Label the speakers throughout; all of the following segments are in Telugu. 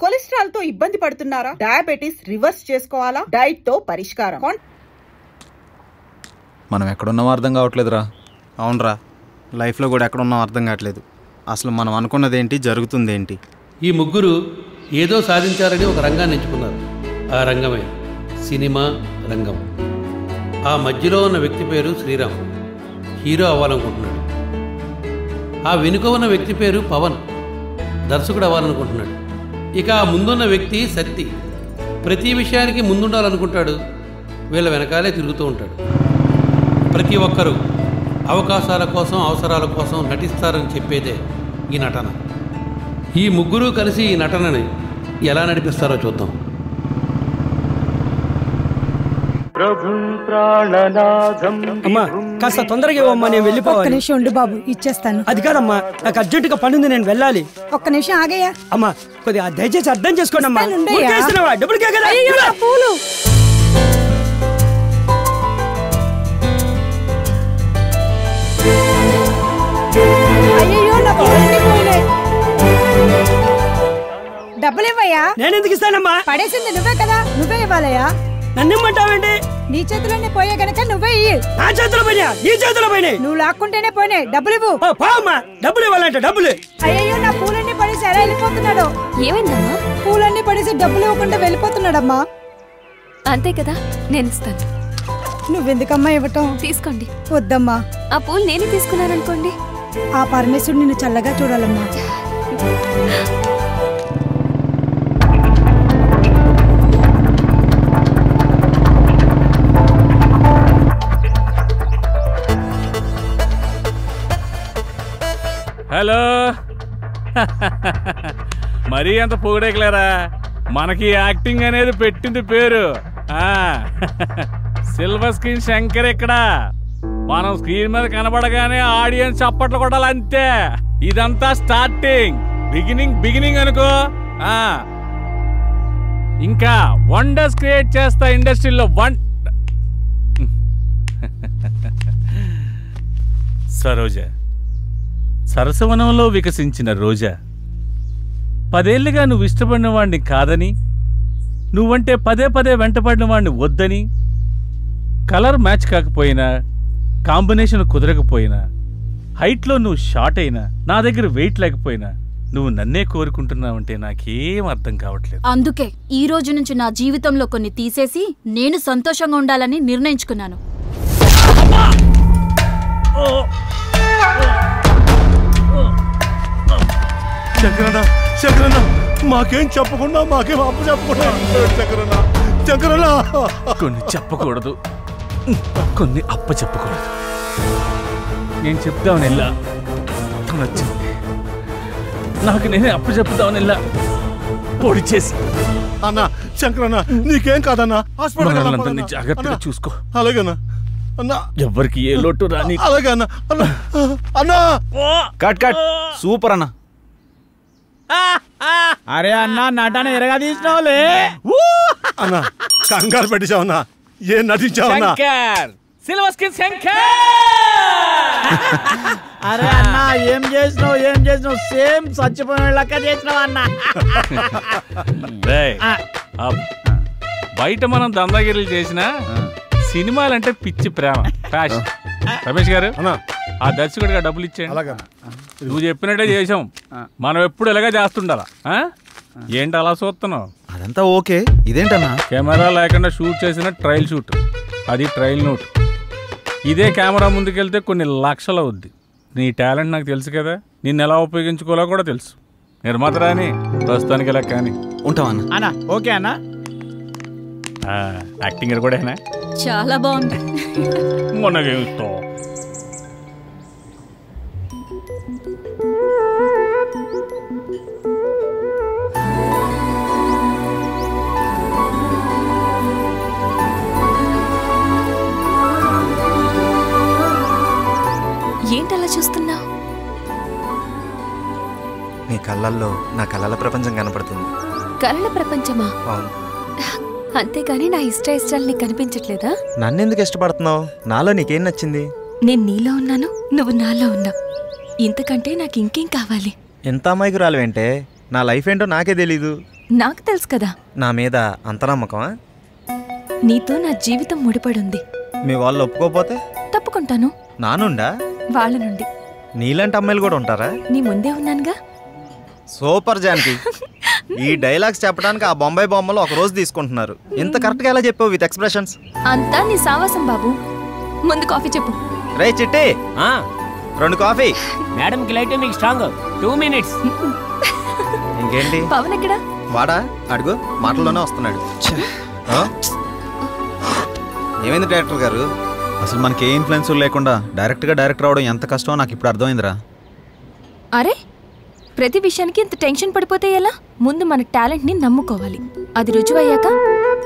Speaker 1: కొలెస్ట్రాల్ తో ఇబ్బంది పడుతున్నారా? డయాబెటిస్ రివర్స్ చేసుకోవాలా? డైట్ తో పరిష్కారం.
Speaker 2: మనం ఎక్కడున్నామో అర్థం కావట్లేదురా.
Speaker 3: అవునరా, లైఫ్లో కూడా ఎక్కడున్నామో అర్థం కావట్లేదు. అసలు మనం అనుకున్నదేంటి, జరుగుతుందేంటి?
Speaker 4: ఈ ముగ్గురు ఏదో సాధించారని ఒక రంగాన్ని ఎంచుకున్నారు. ఆ రంగమే సినిమా రంగం. ఆ మధ్యలో ఉన్న వ్యక్తి పేరు శ్రీరామ్, హీరో అవ్వాలనుకుంటున్నాడు. ఆ వెనుక ఉన్న వ్యక్తి పేరు పవన్, దర్శకుడు అవ్వాలనుకుంటున్నాడు. ఇక ఆ ముందున్న వ్యక్తి సత్తి, ప్రతి విషయానికి ముందుండాలనుకుంటాడు. వీళ్ళ వెనకాలే తిరుగుతూ ఉంటాడు. ప్రతి ఒక్కరూ అవకాశాల కోసం, అవసరాల కోసం నటిస్తారని చెప్పేదే ఈ నటన. ఈ ముగ్గురు కలిసి ఈ నటనని ఎలా నడిపిస్తారో చూద్దాం.
Speaker 5: అమ్మా కాస్త తొందరగా ఇవ్వమ్మా, నేను వెళ్ళిపోవాలి.
Speaker 6: ఒక్క నిమిషం ఉండు బాబు, ఇచ్చేస్తాను.
Speaker 5: అది కాదమ్మా, నాకు అర్జెంటుగా పని ఉంది, నేను వెళ్ళాలి.
Speaker 6: ఒక్క నిమిషం ఆగయ్యా.
Speaker 5: అమ్మా కొద్దిగా దయచేసి అర్థం చేసుకోండి అమ్మా. డబ్బులు
Speaker 6: పూలు డబ్బులు ఇవ్వయ్యా.
Speaker 5: నేను ఎందుకు ఇస్తానమ్మా?
Speaker 6: పడేసింది నువ్వే కదా, నువ్వే ఇవ్వాలయ్యా.
Speaker 5: నన్ను ఇమ్మంటావేంటి?
Speaker 6: నీ చేతిలోనే పోయే గనక నువ్వే ఇయ్యి.
Speaker 5: నా చేతిలో పోయినా, నీ చేతిలో పోయినాయి.
Speaker 6: నువ్వు లాక్కుంటేనే పోయినాయి. డబ్బులు ఇవ్వు.
Speaker 5: అమ్మా డబ్బులు ఇవ్వాలంటే డబ్బులు.
Speaker 6: అయ్యో, నా పూలన్నీ పడేసి ఎలా వెళ్ళిపోతున్నాడు?
Speaker 7: ఏమైందమ్మా?
Speaker 6: పూలన్నీ పడేసి డబ్బులు ఇవ్వకుండా వెళ్ళిపోతున్నాడమ్మా.
Speaker 7: అంతే కదా, నేను ఇస్తాను.
Speaker 6: నువ్వెందుకమ్మా ఇవ్వటం?
Speaker 7: తీసుకోండి.
Speaker 6: వద్దమ్మా,
Speaker 7: ఆ పూలు నేనే తీసుకున్నాననుకోండి.
Speaker 6: ఆ పరమేశ్వరుడు నిన్ను చల్లగా చూడాలమ్మా.
Speaker 8: హలో, మరీ అంత పొగడేకలేరా. మనకి యాక్టింగ్ అనేది పెట్టింది పేరు. సిల్వర్ స్క్రీన్ శంకర్ ఇక్కడ. మనం స్క్రీన్ మీద కనబడగానే ఆడియన్స్ చప్పట్లు కొట్టాలి, అంతే. ఇదంతా స్టార్టింగ్, బిగినింగ్ అనుకో. ఇంకా వండర్స్ క్రియేట్ చేస్తా ఇండస్ట్రీలో. సరోజా, సరసవనంలో వికసించిన రోజా, 10 ఏళ్లుగా నువ్వు ఇష్టపడిన వాడిని కాదని, నువ్వంటే పదే వెంటపడిన వాడిని వద్దని, కలర్ మ్యాచ్ కాకపోయినా, కాంబినేషన్ కుదరకపోయినా, హైట్లో నువ్వు షార్ట్ అయినా, నా దగ్గర వెయిట్ లేకపోయినా, నువ్వు నన్నే కోరుకుంటున్నావంటే నాకేం అర్థం కావట్లేదు.
Speaker 9: అందుకే ఈ రోజు నుంచి నా జీవితంలో కొన్ని తీసేసి నేను సంతోషంగా ఉండాలని నిర్ణయించుకున్నాను.
Speaker 10: శంకరన్న, మాకేం చెప్పకుండా, మాకేం అప్పు చెప్పకుండా శంకరన్న.
Speaker 8: కొన్ని చెప్పకూడదు, కొన్ని అప్ప చెప్పకూడదు. నేను చెప్తామని వెళ్ళా, తను వచ్చింది. నాకు నేనే అప్పు చెప్తామని వెళ్ళా, పొడి చేసి.
Speaker 10: అన్నా శంకరన్న, నీకేం కాదన్నా, హాస్పిటల్
Speaker 8: జాగ్రత్తగా చూసుకో.
Speaker 10: అలాగేనా అన్నా,
Speaker 8: ఎవరికి ఏ లోటు రాని.
Speaker 10: అలాగే అన్నా. అన్నా
Speaker 3: కట్ సూపర్ అన్నా.
Speaker 5: అరే అన్నా, నటన ఎరగా తీసినావులే
Speaker 10: అన్నా. కంగారు పెట్టించావన్నా, ఏం నటించావన్నా?
Speaker 8: Silver screen Shankar.
Speaker 5: అరే అన్నా, ఏం చేసినావు? సేమ్ చచ్చిపోయిన లెక్క చేసినావు అన్నా.
Speaker 8: బయట మనం దందాగిరీలు చేసిన సినిమాలంటే పిచ్చి ప్రేమ, ఫ్యాషన్. రమేష్ గారు, ఆ దర్శకుడిగా డబ్బులు ఇచ్చేయండి. నువ్వు చెప్పినట్టే చేసాం. మనం ఎప్పుడు ఇలాగే చేస్తుండాలా? ఏంటి అలా చూస్తున్నావు?
Speaker 3: అదంతా ఓకే, ఇదేంటన్నా?
Speaker 8: కెమెరా లేకుండా షూట్ చేసిన ట్రయల్ షూట్, అది ట్రయల్ నోట్. ఇదే కెమెరా ముందుకెళ్తే కొన్ని లక్షలు అవుద్ది. నీ టాలెంట్ నాకు తెలుసు కదా, నిన్ను ఎలా ఉపయోగించుకోవాలో కూడా తెలుసు. నిర్మాత రాని ప్రస్తుతానికి ఇలా కానీ
Speaker 3: ఉంటావన్నా.
Speaker 5: అన్నా ఓకే అన్నా.
Speaker 8: యాక్టింగ్ కూడా
Speaker 9: చాలా బాగుంది.
Speaker 8: మొన్నగేమిస్తావు?
Speaker 7: ఏంటలా చూస్తున్నావు?
Speaker 3: నీ కళ్ళల్లో నా కళ్ళల ప్రపంచం కనపడుతుంది.
Speaker 7: కళల ప్రపంచమా?
Speaker 3: అవును.
Speaker 7: అంతేగాని నా ఇష్టాలు నీకు కనిపించట్లేదా?
Speaker 3: నన్నెందుకు ఇష్టపడుతున్నావు? నాలో నీకేం నచ్చింది?
Speaker 7: నేను నీలో ఉన్నాను, నువ్వు నాలో ఉన్నావు. ఇంతకంటే నాకు ఇంకేం కావాలి?
Speaker 3: ఎంత అమాయకురాలు అంటే, నా లైఫ్ ఏంటో నాకే తెలీదు.
Speaker 7: నాకు తెలుసు కదా.
Speaker 3: నా మీద అంత నమ్మకమా?
Speaker 7: నీతో నా జీవితం ముడిపడుంది.
Speaker 3: మీ వాళ్ళు ఒప్పుకోపోతే
Speaker 7: తప్పుకుంటాను.
Speaker 3: నానుండా?
Speaker 7: వాళ్ళ నుండి.
Speaker 3: నీలాంటి అమ్మాయిలు కూడా ఉంటారా?
Speaker 7: నీ ముందే ఉన్నానుగా.
Speaker 3: సూపర్ జానకి. ఈ డైలాగ్స్ చెప్పడానికి ఆ బొంబాయి బొమ్మలు ఒక రోజు తీసుకుంటున్నారు. ఇంత కరెక్ట్గా ఎలా చెప్పావు విత్ ఎక్స్ప్రెషన్స్?
Speaker 7: అంతా నీ సావాసం బాబు. ముందు కాఫీ చెప్పు.
Speaker 3: రే చిట్టి, 2 కాఫీ.
Speaker 11: మేడంకి లైట్ మీకు స్ట్రాంగ్. 2 minutes.
Speaker 3: ఇంకేంటి?
Speaker 7: పవన్ ఎక్కడా?
Speaker 3: వాడా? అడుగు, మాటల్లోనే వస్తున్నాడు. ఏమైంది డైరెక్టర్ గారు?
Speaker 2: అసలు మనకి ఏ ఇన్ఫ్లుయెన్స్ లేకుండా డైరెక్ట్గా డైరెక్టర్ అవడం ఎంత కష్టమో నాకు ఇప్పుడు అర్థమైందిరా.
Speaker 7: అరే, ప్రతి విషయానికి ఇంత టెన్షన్ పడిపోతే ఎలా? ముందు మన టాలెంట్ని నమ్ముకోవాలి. అది రుజువయ్యాక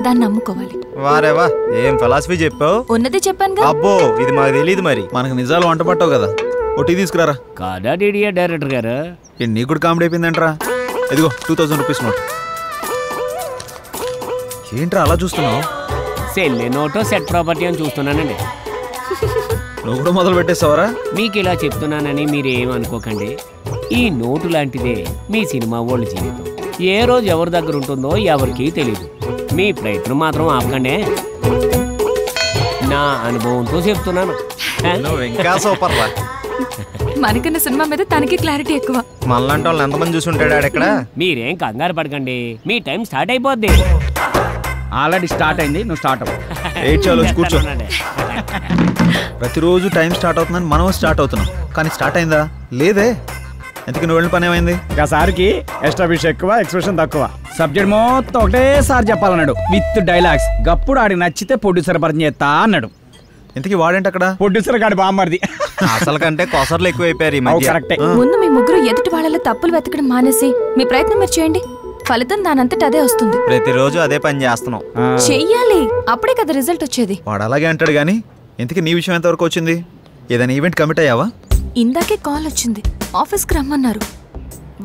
Speaker 7: దాన్ని నమ్ముకోవాలి.
Speaker 3: వారేవా, ఏం ఫిలాసఫీ చెప్పావు?
Speaker 7: ఉన్నదే చెప్పాను.
Speaker 3: అబ్బో, ఇది మాకు తెలియదు. మరి
Speaker 2: మనకు నిజాలు వంట పట్టవు కదా. ఒట్టి తీసుకురారా.
Speaker 11: కాదా డీడీఏ డైరెక్టర్ గారు?
Speaker 2: నీకు కూడా కామెడీ అయిపోయిందంటరా. ఇదిగో 2000 రూపీస్ నోట్. ఏంట్రా అలా చూస్తున్నావు?
Speaker 11: సెల్లే నోటో సెట్ ప్రాపర్టీ అని చూస్తున్నానండి.
Speaker 2: నువ్వు కూడా మొదలు పెట్టేస్తావరా?
Speaker 11: మీకు ఇలా చెప్తున్నానని మీరేమనుకోకండి. ఈ నోటు లాంటిదే మీ సినిమా వాళ్ళ జీవితం. ఏ రోజు ఎవరి దగ్గర ఉంటుందో ఎవరికీ తెలియదు. మీ ప్రయత్నం మాత్రం ఆపకండి. నా అనుభవంతో చెప్తున్నాను.
Speaker 3: ఇంకా సూపర్ రా.
Speaker 7: మనకన్నా సినిమా మీద తనకి క్లారిటీ ఎక్కువ.
Speaker 3: మనలాంటి వాళ్ళు ఎంతమంది చూసి ఉంటాడు ఆడెక్కడ?
Speaker 11: మీరేం కంగారు పడకండి, మీ టైం స్టార్ట్ అయిపోద్ది.
Speaker 5: ఆల్రెడీ స్టార్ట్ అయింది, నువ్వు స్టార్ట్ అవ్వు.
Speaker 2: చాలు కూర్చో. ప్రతిరోజు టైం స్టార్ట్ అవుతుందని మనం స్టార్ట్ అవుతున్నాం, కానీ స్టార్ట్ అయిందా? లేదే. ఎందుకు నువ్వు వెళ్ళిన పని ఏమైంది?
Speaker 5: ఒకసారికి ఎస్టాబ్లిష్ ఎక్కువ, ఎక్స్ప్రెషన్ తక్కువ. సబ్జెక్ట్ మొత్తం ఒకటేసారి చెప్పాలన్నాడు విత్ డైలాగ్స్. గప్పుడు ఆడికి నచ్చితే ప్రొడ్యూసర్ పరిచయం చేస్తా అన్నాడు.
Speaker 2: ఇంతకీ వాడేంటి అక్కడ?
Speaker 5: ప్రొడ్యూసర్ గాడి బామ్మర్ది.
Speaker 3: అసలు కంటే కొసర్లు ఎక్కువైపోయారు.
Speaker 5: కరెక్టే.
Speaker 7: ముందు మీ ముగ్గురు ఎదుటి వాళ్ళలో తప్పులు వెతకడం మానేసి మీ ప్రయత్నం మీరు చేయండి. ఫలితం దానంతట అదే వస్తుంది.
Speaker 3: ప్రతిరోజు అదే పని చేస్తున్నాం.
Speaker 7: చెయ్యాలి, అప్పుడే కదా రిజల్ట్ వచ్చేది.
Speaker 2: వాడు అలాగే అంటాడు గానీ ఇంతకీ నీ విషయం ఎంతవరకు వచ్చింది? ఏదైనా ఈవెంట్ కమిట్ అయ్యావా?
Speaker 7: ఇందాకే కాల్ వచ్చింది, ఆఫీస్కి రమ్మన్నారు.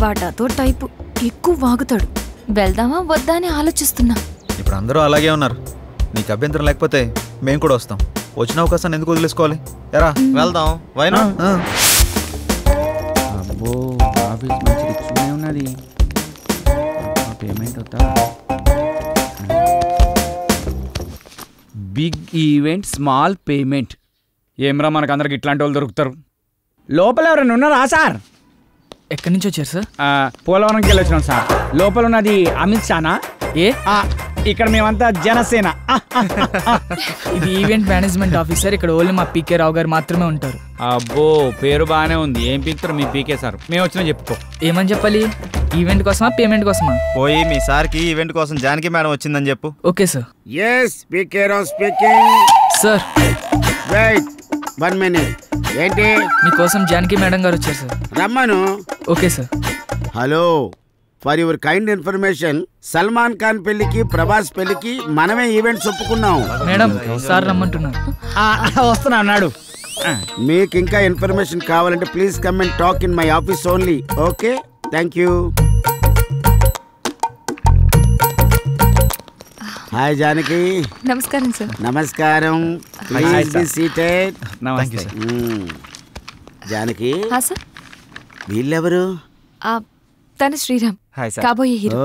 Speaker 7: వాడాతో టైపు, ఎక్కువ వాగుతాడు. వెళ్దామా వద్దా అని ఆలోచిస్తున్నా.
Speaker 2: ఇప్పుడు అందరూ అలాగే ఉన్నారు. నీకు అభ్యంతరం లేకపోతే మేము కూడా వస్తాం. వచ్చిన అవకాశాన్ని ఎందుకు వదిలేసుకోవాలి? ఎరా
Speaker 3: వెళ్దాం. వైనా
Speaker 5: అబ్బో, ఆఫీస్ మంచి రిచ్గానే ఉన్నది. పేమెంట్ అవుతా. Big event, small payment. ఏమ్రా, మనకు అందరికి ఇట్లాంటి వాళ్ళు దొరుకుతారు. లోపల ఎవరైనా ఉన్నారా సార్?
Speaker 12: ఎక్కడి నుంచి వచ్చారు సార్?
Speaker 5: పోలవరంకి వెళ్ళి వచ్చినాం సార్. లోపల ఉన్నది అమిత్ షానా? ఇక్కడ మేమంతా జనసేన.
Speaker 12: ఇది ఈవెంట్ మేనేజ్మెంట్ ఆఫీసర్. ఇక్కడ ఓన్లీ మా పీకే రావు గారు మాత్రమే ఉంటారు.
Speaker 5: అబ్బో, పేరు బాగానే ఉంది. ఏం పీకుతారు మీ పీకే సార్? మేము వచ్చినా చెప్పుకో.
Speaker 12: ఏమని చెప్పాలి? ఈవెంట్ కోసమా పేమెంట్ కోసమా?
Speaker 3: పోయి మీ సార్కి ఈవెంట్ కోసం జానకి మేడం వచ్చిందని చెప్పు.
Speaker 12: Okay sir.
Speaker 13: yes PK Rao speaking.
Speaker 12: Sir
Speaker 13: wait 1 minute. ఏంటి?
Speaker 12: మీకోసం జానకి మేడం గారు వచ్చారు సార్.
Speaker 13: రమ్మను.
Speaker 12: Okay sir.
Speaker 13: Hello, for your kind information, Salman Khan పెళ్లికి, ప్రభాస్ పెళ్లికి మనమే ఈవెంట్స్ ఒప్పుకున్నాం.
Speaker 12: మేడం సార్ రమ్మంటున్నారు.
Speaker 5: వస్తున్నా అన్నాడు.
Speaker 13: మీకు ఇంకా ఇన్ఫర్మేషన్ కావాలంటే please come and talk in my office only. Okay, thank you. Hi Janaki.
Speaker 7: నమస్కారం సార్.
Speaker 13: నమస్కారం. Please be seated.
Speaker 5: నమస్తే.
Speaker 13: జానకి,
Speaker 7: సార్.
Speaker 13: వీళ్ళెవరు?
Speaker 7: తన శ్రీరామ్, కాబోయే హీరో.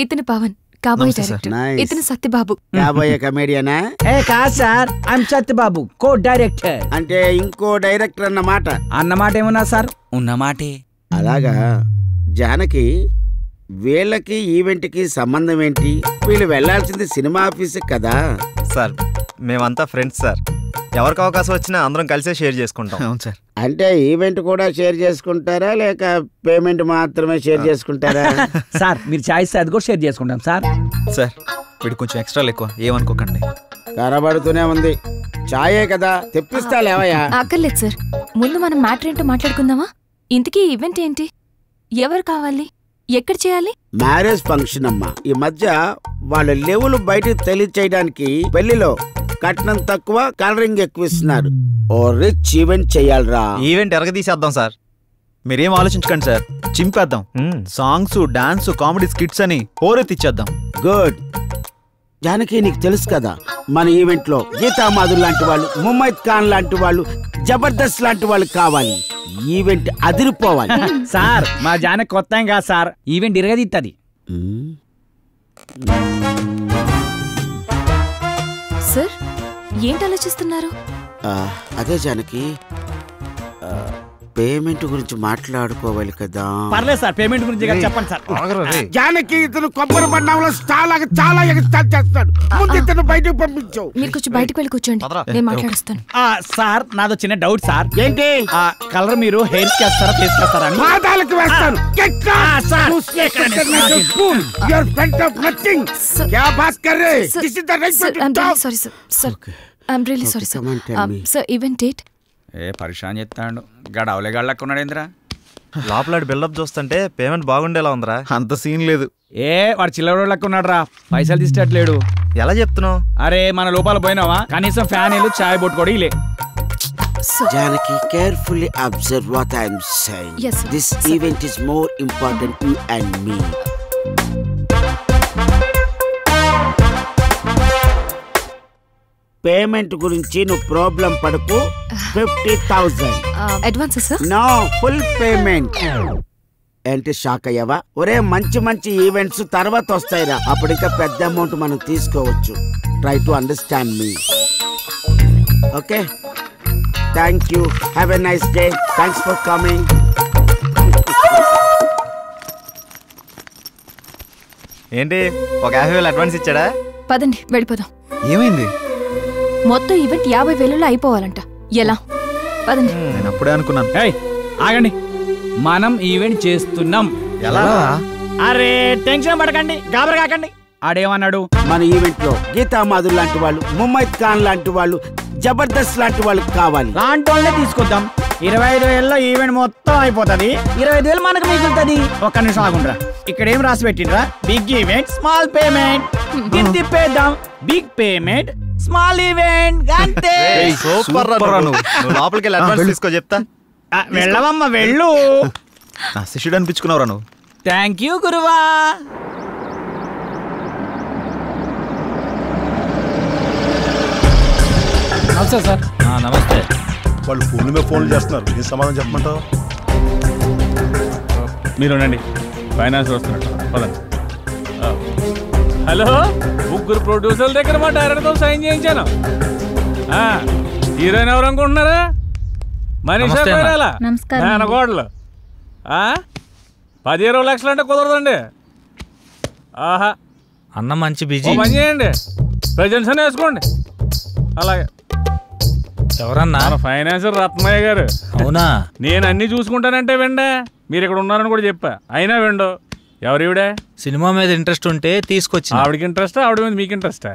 Speaker 7: ఇతను పవన్, కాబోయే డైరెక్టర్. ఇతను సత్యబాబు,
Speaker 13: కాబోయే కమేడియనా?
Speaker 5: కాదు sir, I'm Satyababu, co director.
Speaker 13: అంటే ఇంకో డైరెక్టర్ అన్నమాట.
Speaker 5: అన్నమాట ఏమన్నా సార్? ఉన్నమాటే.
Speaker 13: అలాగా. జానకి, వీళ్ళకి ఈవెంట్కి సంబంధం ఏంటి? వీళ్ళు వెళ్లాల్సింది సినిమా ఆఫీస్ కదా.
Speaker 3: సార్, మేమంతా ఫ్రెండ్స్ సార్. ఎవరికి అవకాశం వచ్చినా అందరం కలిసే షేర్ చేసుకుంటాం.
Speaker 2: అవును సార్.
Speaker 13: అంటే ఈవెంట్ కూడా షేర్ చేసుకుంటారా, లేక పేమెంట్ మాత్రమే షేర్ చేసుకుంటారా?
Speaker 5: సార్, మీరు చాయిస్ అది కూడా షేర్ చేసుకుంటాం సార్.
Speaker 2: సార్, వీడు కొంచెం ఎక్స్ట్రా ఎక్కువ, ఏమనుకోకండి.
Speaker 13: కనబడుతూనే ఉంది. చాయే కదా, తెప్పిస్తా లేవయ్యా.
Speaker 7: అక్కర్లేదు సార్. ముందు మనం మ్యాటర్ ఏంటో మాట్లాడుకుందామా? ఇంతకీ ఈవెంట్ ఏంటి? ఎవరు కావాలి? ఎక్కడ చేయాలి?
Speaker 13: మ్యారేజ్ ఫంక్షన్ అమ్మా. ఈ మధ్య వాళ్ళ లెవెల్ బయటకు తెలియచేయడానికి పెళ్లిలో కట్నం తక్కువ, కలరింగ్ ఎక్కువ ఇస్తున్నారు. ఓ రిచ్ ఈవెంట్ చెయ్యాలరా.
Speaker 3: ఈవెంట్ ఎరగదీసేద్దాం సార్.
Speaker 2: మీరేం ఆలోచించకండి సార్, చింపేద్దాం. సాంగ్స్, డాన్స్, కామెడీ స్కిట్స్ అని హోరెత్తిచ్చేద్దాం.
Speaker 13: గుడ్. జానకి, నీకు తెలుసు కదా మన ఈవెంట్ లో గీతా మాధుర్ లాంటి వాళ్ళు, ముమైత్ ఖాన్ లాంటి వాళ్ళు, జబర్దస్త్ లాంటి వాళ్ళు కావాలి. ఈవెంట్ అదిరిపోవాలి.
Speaker 5: సార్, మా జానకి కొత్త కాదు సార్, ఈవెంట్ ఇరగదిత్తది.
Speaker 7: ఏంటి ఆలోచిస్తున్నారు?
Speaker 13: అదే జానకి, పేమెంట్ గురించి మాట్లాడుకోవాలి కదా.
Speaker 5: పర్లేదు సార్, పేమెంట్ గురించి చెప్పండి సార్.
Speaker 13: జానకి ఇతను కొబ్బరి బండంలో చాలా ఎగస్టాల్ చేస్తాడు. ముందు ఇతను బయటకు పంపించు.
Speaker 7: మీరు కొంచెం బయటకు వెళ్ళి కూర్చోండి, నేను మాట్లాడుస్తాను.
Speaker 5: సార్ నాదో చిన్న డౌట్ సార్.
Speaker 13: ఏంటి?
Speaker 5: కలర్ మీరు హెయిర్ కి వేస్తారా, ఫేస్ కి వేస్తారా?
Speaker 13: పాదాలకు వేస్తాను.
Speaker 7: ఈవెంట్ డేట్
Speaker 5: పరిశాన్ చెప్తాడు. గడవలే గళ్ళకున్నాడు ఏంద్రా?
Speaker 3: లోపల బిల్డప్ చూస్తుంటే పేమెంట్ బాగుండేలా ఉందిరా.
Speaker 2: అంత సీన్ లేదు.
Speaker 5: వాడు చిల్లర లెక్కున్నాడు రా, పైసలు తీసేటట్లేడు.
Speaker 3: ఎలా చెప్తున్నావు?
Speaker 5: అరే మన లోపల పోయినావా, కనీసం ఫ్యాన్ ఇల్లు చాయ్ బొట్టు కూడా ఇలే.
Speaker 13: Janaki, carefully observe what I am saying.
Speaker 7: Yes, sir.
Speaker 13: This event is more important you and me. Payment గురించి నువ్వు ప్రాబ్లం పడకు. 50,000
Speaker 7: advance sir?
Speaker 13: No, full payment. ఏంటి షాక్ అయ్యావా? ఒరే మంచి ఈవెంట్స్ తర్వాత వస్తాయిరా, అప్పుడు ఇంకా పెద్ద అమౌంట్ మనం తీసుకోవచ్చు. Try to understand me. Okay, thank you. Have a nice day. Thanks for coming.
Speaker 3: ఏంటి, ఒక 50,000 అడ్వాన్స్ ఇచ్చాడా?
Speaker 7: పదండి వెళ్ళిపోదాం.
Speaker 2: ఏమైంది?
Speaker 7: మొత్తం ఈవెంట్ 50,000లో అయిపోవాలంట. ఎలా? పదండి.
Speaker 2: నేను అప్పుడే అనుకున్నాను.
Speaker 5: ఆగండి, మనం ఈవెంట్ చేస్తున్నాం.
Speaker 3: ఎలా?
Speaker 5: అరే టెన్షన్ పడకండి, గాబర కాకండి. ఆడేమన్నాడు?
Speaker 13: మన ఈవెంట్ లో గీతా మాధుర్ లాంటి వాళ్ళు, ముమైత్ ఖాన్ లాంటి వాళ్ళు, జబర్దస్త్ లాంటి వాళ్ళు కావాలి.
Speaker 5: లాంటి వాళ్ళనే తీసుకొద్దాం. 25,000లో ఈవెంట్ మొత్తం అయిపోతుంది. 25,000 మనకు మిగులుతుంది. ఒక్క నిమిషం ఆగుండ్రా, ఇక్కడ ఏం రాసి పెట్టిండ్రా? Big event small payment. దీన్ని తిప్పేద్దాం. బిగ్ పేమెంట్ స్మాల్ ఈవెంట్ అంతే.
Speaker 3: సూపర్ రా నువ్వు. లోపలికి వెళ్ళి అడ్వాన్స్ తీసుకో చెప్తా.
Speaker 5: వెళ్ళవమ్మ వెళ్ళు.
Speaker 2: నా శిష్యుడు అనిపించుకున్నావురా నువ్వు.
Speaker 5: థ్యాంక్ యూ గురువా.
Speaker 10: నమస్తే సార్.
Speaker 14: నమస్తే.
Speaker 10: వాళ్ళు ఫోన్ల మీద ఫోన్లు చేస్తున్నారు, ఏం సమాధానం చెప్పమంటావు?
Speaker 8: మీరు ఉండండి, ఫైనాన్స్ వస్తున్నట్టు. పదండి. హలో, ముగ్గురు ప్రొడ్యూసర్ల దగ్గర మా డైరెక్టర్తో సైన్ చేయించాను. హీరోయిన్ ఎవరు అనుకుంటున్నారా? మనీషా కొయిరాలా, మేనకోడలు. 10-20 లక్షలు అంటే కుదరదండి. ఆహా,
Speaker 14: అన్న మంచి బిజీ.
Speaker 8: పని చేయండి, ప్రజెంట్స్ అని వేసుకోండి. అలాగే.
Speaker 14: ఎవరన్నా?
Speaker 8: ఫైనాన్సర్ రత్నయ్య గారు.
Speaker 14: అవునా?
Speaker 8: నేను అన్ని చూసుకుంటానంటే వెండే, మీరు ఇక్కడ ఉన్నారని కూడా చెప్పా, అయినా వెండు. ఎవరివిడే?
Speaker 14: సినిమా మీద ఇంట్రెస్ట్ ఉంటే తీసుకొచ్చి.
Speaker 8: ఆవిడకి ఇంట్రెస్టా, ఆవిడ మీద మీకు ఇంట్రెస్టా?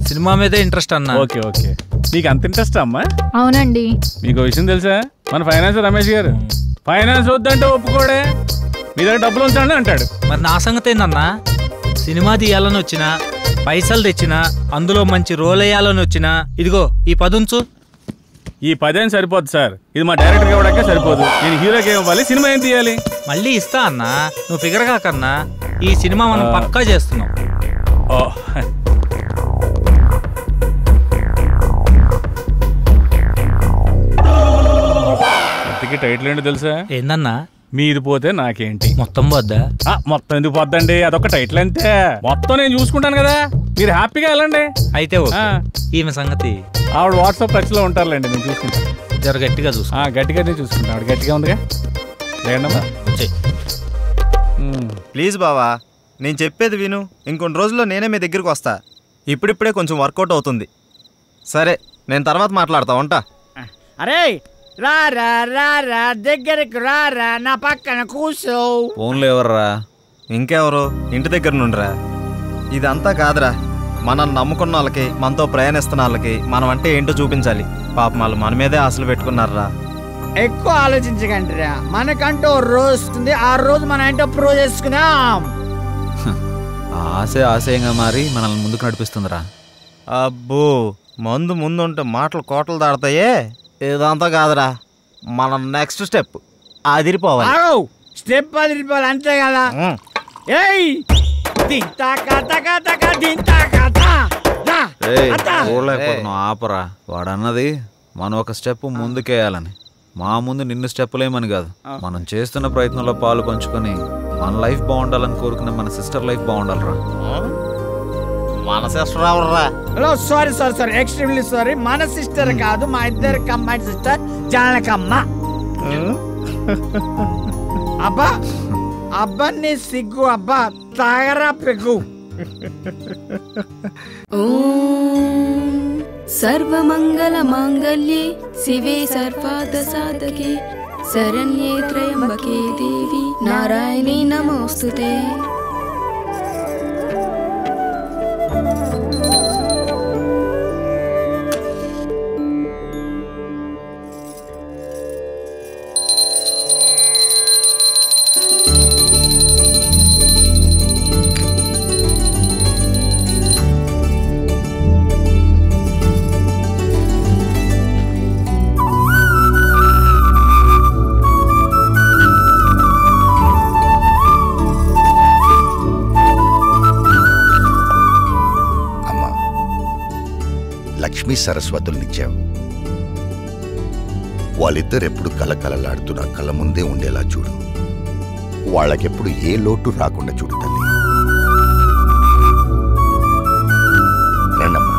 Speaker 14: సినిమా మీదే ఇంట్రెస్ట్ అన్న.
Speaker 8: ఓకే ఓకే, మీకు అంత ఇంట్రెస్టా అమ్మా?
Speaker 9: అవునండి.
Speaker 8: మీకు విషయం తెలుసా, మన ఫైనాన్సర్ రమేష్ గారు ఫైనాన్స్ వద్దంటే ఒప్పుకోడే, మీ దగ్గర డబ్బులు ఉంచండి అంటాడు.
Speaker 14: మరి నా సంగతి ఏందన్నా? సినిమా తీయాలని వచ్చినా, పైసలు తెచ్చినా, అందులో మంచి రోల్ వేయాలని వచ్చినా, ఇదిగో ఈ 10 ఉంచు.
Speaker 8: ఈ 10 సరిపోదు సార్, ఇది మా డైరెక్టర్ ఇవ్వడానికే సరిపోదు. నేను హీరోకి ఏం ఇవ్వాలి, సినిమా ఏం తీయాలి?
Speaker 14: మళ్ళీ ఇస్తా అన్నా, నువ్వు ఫిగర్ కాకన్నా. ఈ సినిమా మనం పక్కా చేస్తున్నాం.
Speaker 8: టైటిల్ ఏంటో తెలుసా?
Speaker 14: ఏందన్నా?
Speaker 8: మీది పోతే నాకేంటి.
Speaker 14: మొత్తం పోద్దా?
Speaker 8: మొత్తం ఎందుకు పోద్దండి, అదొక టైటిల్ అంతే. మొత్తం నేను చూసుకుంటాను కదా, మీరు హ్యాపీగా వెళ్ళండి.
Speaker 14: అయితే ఈమె సంగతి
Speaker 8: ఆవిడ వాట్సాప్ టచ్ లో ఉంటారులేండి, నేను చూసుకుంటాను.
Speaker 14: జర గట్టిగా చూసు.
Speaker 8: గట్టిగానే చూసుకుంటా, ఆవిడ గట్టిగా ఉందిగా. లేదమ్మా,
Speaker 3: ప్లీజ్ బావా, నేను చెప్పేది విను. ఇంకొన్ని రోజుల్లో నేనే మీ దగ్గరికి వస్తా. ఇప్పుడిప్పుడే కొంచెం వర్కౌట్ అవుతుంది. సరే, నేను తర్వాత మాట్లాడతా, ఉంటా.
Speaker 5: అరే రారా రారా, దగ్గరకు రారా, నా పక్కన కూర్చో.
Speaker 2: ఫోన్లో ఎవర్రా?
Speaker 3: ఇంకెవరు, ఇంటి దగ్గర నుండిరా. ఇదంతా కాదురా, మనం నమ్ముకున్న వాళ్ళకి, మనతో ప్రయాణిస్తున్న వాళ్ళకి మనం అంటే ఏంటో చూపించాలి. పాపం వాళ్ళు మన మీదే ఆశలు పెట్టుకున్నారా.
Speaker 5: ఎక్కువ ఆలోచించకండి రా, మనకంటూ రోజు వస్తుంది, ఆ రోజు మనం ఏంటో ప్రూవ్ చేసుకున్నాం.
Speaker 2: ఆశయంగా మారి మనల్ని ముందుకు నడిపిస్తుందిరా.
Speaker 3: అబ్బో, ముందుంటే మాటలు కోటలు దాడతాయే. ఇదంతా కాదురా, మనం నెక్స్ట్ స్టెప్ అదిరిపోవాలి.
Speaker 5: స్టెప్ అదిరిపోవాలి అంతే కదా.
Speaker 2: ఆపరా, వాడన్నది మనం ఒక స్టెప్ ముందుకేయాలని. మా ముందు నిన్ను స్టెప్పులేమని కాదు, మనం చేస్తున్న ప్రయత్నంలో పాలు పంచుకొని మన లైఫ్ బాగుండాలని కోరుకునే మన సిస్టర్ లైఫ్ బాగుండాలరా.
Speaker 3: మన సిస్టర్ ఎవర్రా?
Speaker 5: Hello sorry sorry sorry extremely sorry. మన సిస్టర్ కాదు, మా ఇద్దరు కంబైన్ సిస్టర్ జానకమ్మ. అబ్బా అబ్బా నీ సిగ్గు అబ్బా తాగరా పెగ్గు.
Speaker 15: సర్వమంగళ మాంగళ్యే శివే సర్వార్థ సాధకే శరణ్యే త్రయంబకే దేవి నారాయణీ నమోస్తుతే.
Speaker 16: లక్ష్మీ సరస్వతుల్నిచ్చావు. వాళ్ళిద్దరెప్పుడు కలకలలాడుతూ నా కళ్ళ ముందే ఉండేలా చూడు. వాళ్ళకెప్పుడు ఏ లోటు రాకుండా చూడు తల్లి. రండమ్మా.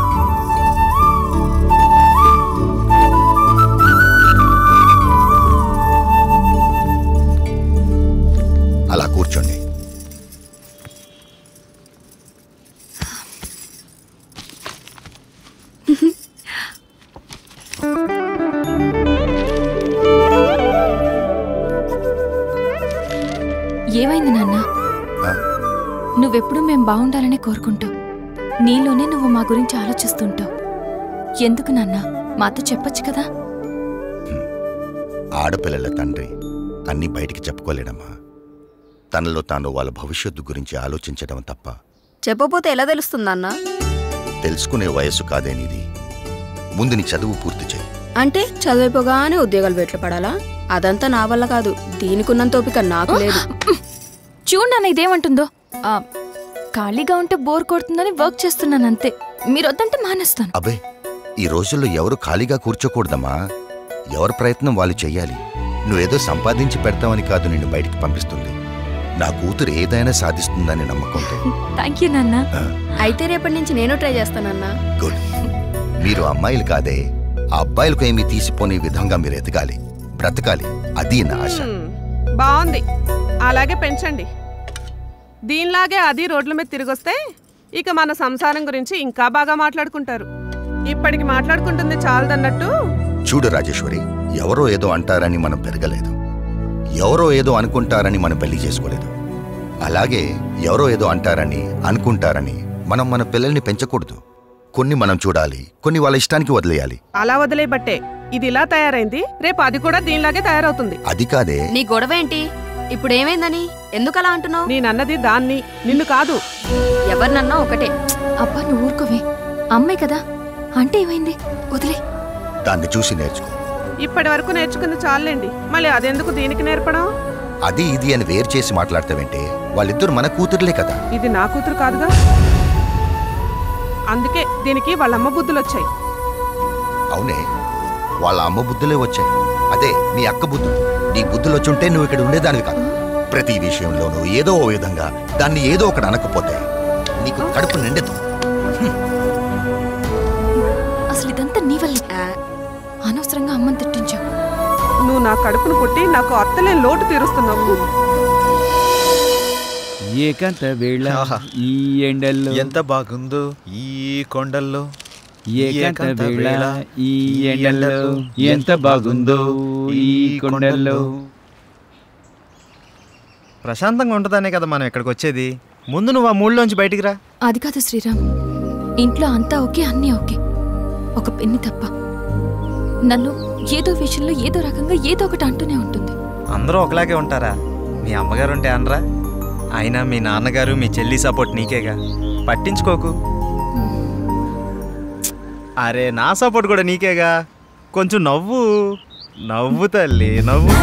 Speaker 16: అలా కూర్చోండి.
Speaker 7: ఏమైంది నాన్న? నువ్వెప్పుడు మేం బాగుండాలని కోరుకుంటావు. నీలోనే నువ్వు మా గురించి ఆలోచిస్తుంటావు. ఎందుకు నాన్న? మాతో చెప్పొచ్చు కదా.
Speaker 16: ఆడపిల్లల తండ్రి అన్నీ బయటికి చెప్పుకోలేడమ్మా. తనలో తాను వాళ్ళ భవిష్యత్తు గురించి ఆలోచించడం తప్ప.
Speaker 15: చెప్పపోతే ఎలా తెలుస్తుందన్నా?
Speaker 16: తెలుసుకునే వయస్సు కాదేనిది. ముందు నీ చదువు పూర్తి చేయి.
Speaker 15: అంటే చదివిపోగానే ఉద్యోగాలు వెట్లు పడాలా? అదంతా నా వల్ల కాదు. దీనికున్నంత ఓపిక నాకు లేదు.
Speaker 7: చూడు నాన్న ఇదేమంటుందో. ఖాళీగా ఉంటే బోర్ కొడుతుందని వర్క్ చేస్తున్నాను అంతే. మీరు వద్దంటే మానేస్తాను.
Speaker 16: అబ్బే, ఈ రోజుల్లో ఎవరు ఖాళీగా కూర్చోకూడదమ్మా. ఎవరి ప్రయత్నం వాళ్ళు చెయ్యాలి. నువ్వేదో సంపాదించి పెడతావని కాదు నిన్ను బయటికి పంపిస్తుంది. నా కూతురు ఏదైనా సాధిస్తుందని నమ్మకంతో.
Speaker 7: థ్యాంక్ యూ నాన్న.
Speaker 15: అయితే రేపటి నుంచి నేను ట్రై చేస్తానన్నా.
Speaker 16: గుడ్. మీరు అమ్మాయిలు కాదే, ఆ అబ్బాయిలకు ఏమీ తీసిపోని విధంగా మీరు ఎదగాలి, బ్రతకాలి. అది నా ఆశ.
Speaker 17: బాగుంది, అలాగే పెంచండి. దీనిలాగే అది రోడ్ల మీద తిరిగొస్తే ఇక మన సంసారం గురించి ఇంకా బాగా మాట్లాడుకుంటారు. ఇప్పటికి మాట్లాడుకుంటుంది చాలదన్నట్టు.
Speaker 16: చూడు రాజేశ్వరి, ఎవరో ఏదో అంటారని మనం పెరగలేదు. ఎవరో ఏదో అనుకుంటారని మనం పెళ్లి చేసుకోలేదు. అలాగే ఎవరో ఏదో అంటారని అనుకుంటారని మనం మన పిల్లల్ని పెంచకూడదు. కొన్ని మనం చూడాలి, కొన్ని వాళ్ళ ఇష్టానికి వదిలేయాలి.
Speaker 17: అలా వదిలేబట్టే ఇది ఇలా తయారైంది. రేపు అది కూడా దీనిలాగే తయారవుతుంది.
Speaker 16: అది కాదే.
Speaker 15: నీ గొడవ ఏంటి? ఇప్పుడు ఏమైందని ఎందుకలా అంటున్నావు?
Speaker 17: నేనన్నది దాన్ని, నిన్ను కాదు.
Speaker 15: ఎవరినన్నా ఒకటే.
Speaker 7: అబ్బా నువ్వు ఊరుకోవే. అమ్మాయి కదా అంటే ఏమైంది, వదిలే.
Speaker 16: దాన్ని చూసి నేర్చుకో.
Speaker 17: ఇప్పటి వరకు నేర్చుకుంది చాలండి, మళ్ళీ అదెందుకు దీనికి నేర్పడం?
Speaker 16: అది ఇది అని వేరు చేసి మాట్లాడతావంటే వాళ్ళిద్దరు మన కూతురులే కదా.
Speaker 17: ఇది నా కూతురు కాదుగా. అందుకే దీనికి వాళ్ళ అమ్మ బుద్ధులు వచ్చాయి.
Speaker 16: అవునే, వాళ్ళ అమ్మ బుద్ధులే వచ్చాయి. అదే నీ అక్క బుద్ధులు. నీ బుద్ధులు వచ్చుంటే నువ్వు ఇక్కడ ఉండేదానివి కాదు. ప్రతి విషయంలోనూ ఏదో ఓ విధంగా దాన్ని ఏదో ఒకటి అనకపోతే నీకు కడుపు నిండదు.
Speaker 7: అసలు ఇదంతా నీ వల్లే. అనవసరంగా అమ్మని తిట్టించావు.
Speaker 17: నువ్వు నా కడుపును పుట్టి నాకు అత్తలే లోటు తీరుస్తున్నావు.
Speaker 5: ఏకంత వేళ ఈ ఎండల్లో
Speaker 2: ఎంత బాగుందో ఈ కొండల్లో.
Speaker 5: ఏకంత వేళ ఈ ఎండల్లో ఎంత బాగుందో ఈ కొండల్లో.
Speaker 3: ప్రశాంతంగా ఉంటుందనే కదా మనం ఇక్కడికి వచ్చేది. ముందు నువ్వు ఆ మూడులోంచి బయటికి రా.
Speaker 7: అది కాదు శ్రీరామ్, ఇంట్లో అంతా ఓకే, అన్నీ ఓకే, ఒక పెన్ని తప్ప. నన్ను ఏదో విషయంలో ఏదో రకంగా ఏదో ఒకటి అంటూనే ఉంటుంది.
Speaker 3: అందరూ ఒకలాగే ఉంటారా? మీ అమ్మగారు ఉంటే అనరా? అయినా మీ నాన్నగారు మీ చెల్లి సపోర్ట్ నీకేగా, పట్టించుకోకు. అరే నా సపోర్ట్ కూడా నీకేగా. కొంచెం నవ్వు నవ్వు తల్లి, నవ్వు.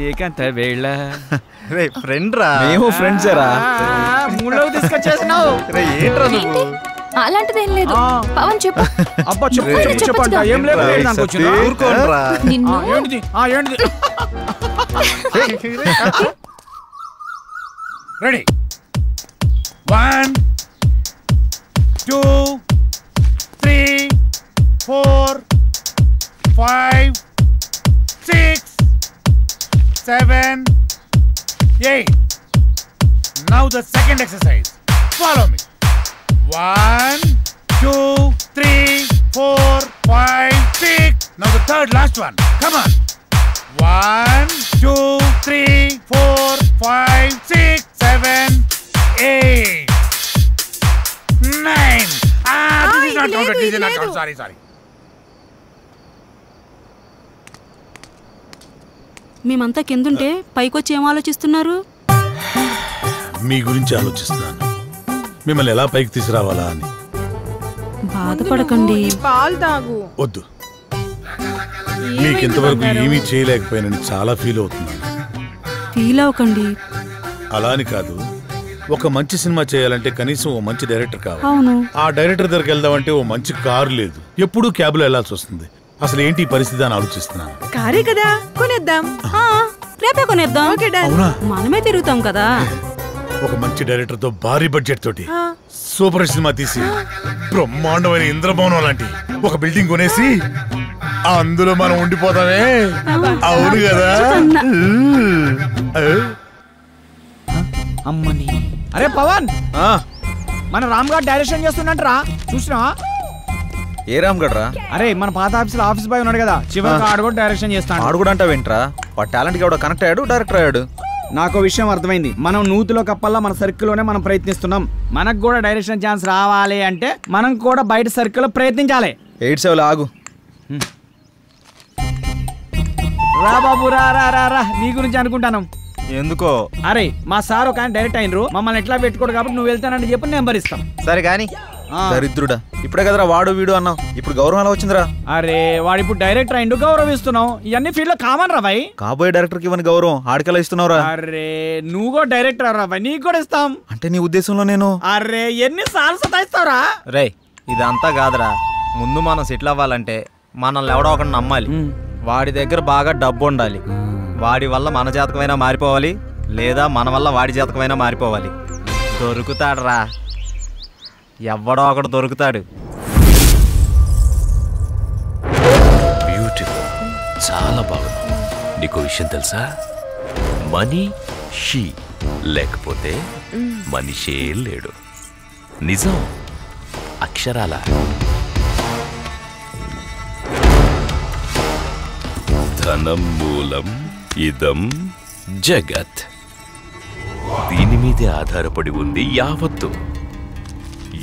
Speaker 5: ఏకంత వేళ
Speaker 3: ఫ్రెండ్ రా.
Speaker 2: మేము ఫ్రెండ్స్ రా.
Speaker 5: మూడోకి తీసుకొచ్చేసినావు.
Speaker 3: ఏంట్రా నువ్వు?
Speaker 7: అలాంటిదేం లేదు. పవన్ చెప్పు.
Speaker 5: అబ్బా చెప్పంట. ఏం లేదు దానికి వచ్చినా.
Speaker 3: ఊరుకోండ్రా.
Speaker 5: ఏంటిది? ఏంటిది?
Speaker 10: Ready 1 2 3 4 5 6 7 8. Now the second exercise. Follow me. 1 2 3 4 5 6. Now the third last one. Come on. 1 2 3 4 5 6 7 8 9. This is not counted. This is not counted. Sorry.
Speaker 15: మేమంతా కిందుంటే పైకొచ్చి ఏం ఆలోచిస్తున్నారు?
Speaker 10: మీ గురించి ఆలోచిస్తున్నాను. మిమ్మల్ని ఎలా పైకి తీసుకురావాలా అని.
Speaker 15: బాధపడకండి.
Speaker 17: పాలు తాగు.
Speaker 10: వద్దు. మీకు ఇంతవరకు ఏమీ చేయలేకపోయానని చాలా ఫీల్ అవుతున్నాను.
Speaker 15: ఫీల్ అవ్వకండి.
Speaker 10: అలా అని కాదు, ఒక మంచి సినిమా చేయాలంటే కనీసం ఓ మంచి డైరెక్టర్ కావాలి.
Speaker 15: అవును.
Speaker 10: ఆ డైరెక్టర్ దగ్గరికి వెళ్దామంటే ఓ మంచి కారు లేదు, ఎప్పుడూ క్యాబ్లో వెళ్లాల్సి వస్తుంది. అసలు ఏంటి పరిస్థితి అని ఆలోచిస్తున్నాను.
Speaker 17: కారే కదా, కొనేద్దాం.
Speaker 15: రేపే కొనేద్దాం.
Speaker 10: అవునా?
Speaker 15: మనమే తిరుగుతాం కదా.
Speaker 10: ఒక మంచి డైరెక్టర్ తో భారీ బడ్జెట్ తోటి సూపర్ సినిమా తీసి బ్రహ్మాండమైన ఇంద్రభవనం లాంటి ఒక బిల్డింగ్ కొనేసి అందులో మనం ఉండిపోతామే. అవును కదా?
Speaker 5: అమ్మని. అరే పవన్, మన రామ్ గారు డైరెక్షన్ చేస్తున్నట్రా, చూసినా?
Speaker 2: ఏ రామ్ గడ్ రా?
Speaker 5: అరే మన పాత ఆఫీస్ బాయ్ ఉన్నాడు కదా, చివరికి ఆడు కూడా డైరెక్షన్ చేస్తాడు.
Speaker 2: ఆడు కూడా అంటావేంట్రా? వాడు టాలెంట్ కి ఎవడో కనెక్ట్ అయ్యాడు, డైరెక్టర్ అయ్యాడు.
Speaker 5: నాకు విషయం అర్థమైంది. మనం నూతిలో కప్పల్లా మన సర్కిల్లోనే మనం ప్రయత్నిస్తున్నాం. మనకు కూడా డైరెక్షన్ ఛాన్స్ రావాలి అంటే మనం కూడా బయట సర్కిల్లో ప్రయత్నించాలి.
Speaker 2: 87 ఆగు.
Speaker 5: రా బాబు, రా రా రా రా. నీ గురించి అనుకుంటాను.
Speaker 3: ఎందుకో?
Speaker 5: అరే మా సార్ ఒక ఆయన డైరెక్ట్ అయినరు, మమ్మల్ని ఎట్లా పెట్టుకోడు కాబట్టి నువ్వు వెళ్తానని చెప్పి నెంబర్ ఇస్తాం.
Speaker 3: సరే కానీ
Speaker 2: దరిద్రుడా, ఇప్పుడే కదరా వాడు వీడు అన్నావు, ఇప్పుడు గౌరవం ఎలా వచ్చిందిరా?
Speaker 5: అరే వాడు ఇప్పుడు డైరెక్టర్ అయిండు, గౌరవిస్తున్నావు. ఇవన్నీ ఫీల్డ్ లో కామన్ రా భాయ్.
Speaker 2: కాబోయే డైరెక్టర్ కి ఇవన్నీ గౌరవం ఆడికెలా ఇస్తున్నావురా?
Speaker 5: అరే నువ్వు కూడా డైరెక్టర్ రా భాయ్, నీకు కూడా ఇస్తాం.
Speaker 2: అంటే నీ ఉద్దేశంలో నేను?
Speaker 5: అరే ఎన్ని సార్లు సతాయిస్తావురా?
Speaker 3: రే ఇదంతా కాదురా. ముందు మనం సెటిల్ అవ్వాలంటే మనల్ని ఎవడో ఒకటి నమ్మాలి. వాడి దగ్గర బాగా డబ్బు ఉండాలి. వాడి వల్ల మన జాతకమైనా మారిపోవాలి, లేదా మన వల్ల వాడి జాతకమైనా మారిపోవాలి. దొరుకుతాడురా, ఎవడో ఒకడు దొరుకుతాడు.
Speaker 18: బ్యూటిఫుల్, చాలా బాగుంది. నీకు విషయం తెలుసా? మనిషి లేకపోతే మనిషే లేడు. నిజం, అక్షరాల. ధనం మూలం ఇదం జగత్. దీని మీదే ఆధారపడి ఉంది యావత్తు.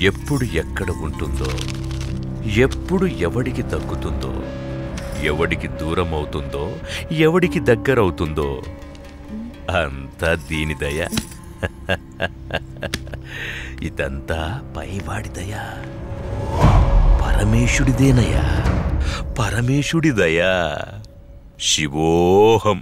Speaker 18: ఎప్పుడు ఎక్కడ ఉంటుందో, ఎప్పుడు ఎవడికి తగ్గుతుందో, ఎవడికి దూరం అవుతుందో, ఎవడికి దగ్గరవుతుందో అంతా దీని దయ. ఇదంతా పైవాడి దయ, పరమేశుడిదేనయ్యా, పరమేశుడి దయ. శివోహం.